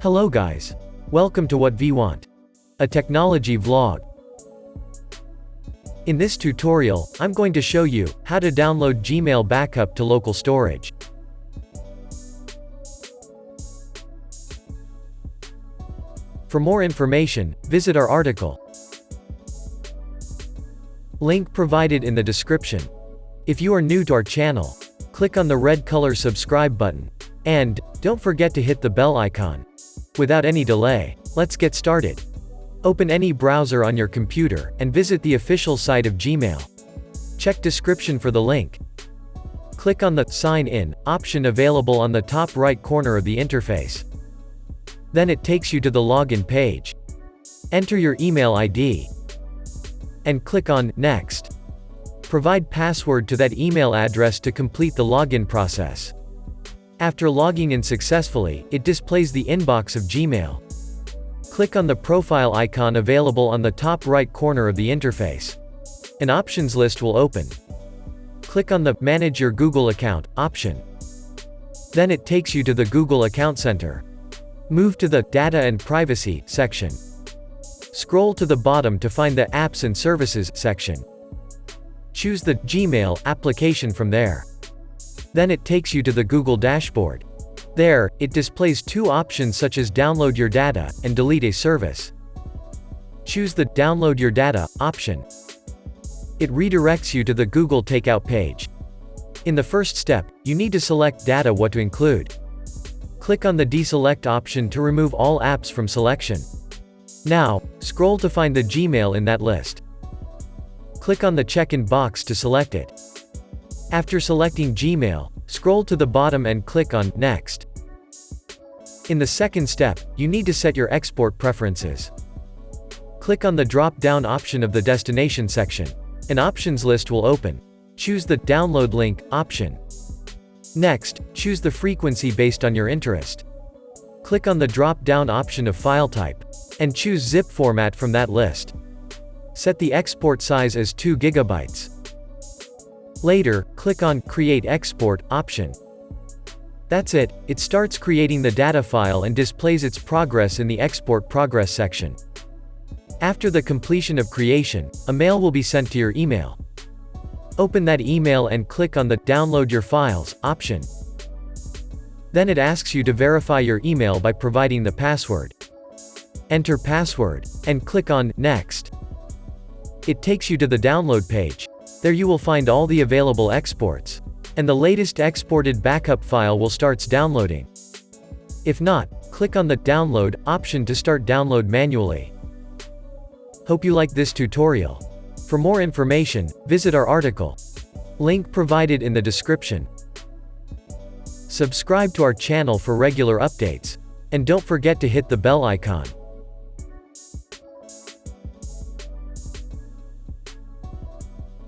Hello guys. Welcome to WhatVwant, a technology vlog. In this tutorial, I'm going to show you how to download Gmail backup to local storage. For more information, visit our article. Link provided in the description. If you are new to our channel, click on the red color subscribe button. And don't forget to hit the bell icon. Without any delay, let's get started. Open any browser on your computer and visit the official site of Gmail. Check description for the link. Click on the Sign In option available on the top right corner of the interface. Then it takes you to the login page. Enter your email ID and click on Next. Provide password to that email address to complete the login process. After logging in successfully, it displays the inbox of Gmail. Click on the profile icon available on the top right corner of the interface. An options list will open. Click on the Manage Your Google Account option. Then it takes you to the Google Account Center. Move to the Data and Privacy section. Scroll to the bottom to find the Apps and Services section. Choose the Gmail application from there. Then it takes you to the Google dashboard. There, it displays two options such as download your data and delete a service. Choose the Download Your Data option. It redirects you to the Google Takeout page. In the first step, you need to select data what to include. Click on the Deselect option to remove all apps from selection. Now, scroll to find the Gmail in that list. Click on the check-in box to select it. After selecting Gmail, scroll to the bottom and click on Next. In the second step, you need to set your export preferences. Click on the drop-down option of the Destination section. An options list will open. Choose the Download Link option. Next, choose the frequency based on your interest. Click on the drop-down option of file type, and choose zip format from that list. Set the export size as 2 GB. Later, click on Create Export option. That's it, it starts creating the data file and displays its progress in the Export Progress section. After the completion of creation, a mail will be sent to your email. Open that email and click on the Download Your Files option. Then it asks you to verify your email by providing the password. Enter password, and click on Next. It takes you to the download page. There you will find all the available exports. And the latest exported backup file will start downloading. If not, click on the Download option to start download manually. Hope you like this tutorial. For more information, visit our article. Link provided in the description. Subscribe to our channel for regular updates. And don't forget to hit the bell icon.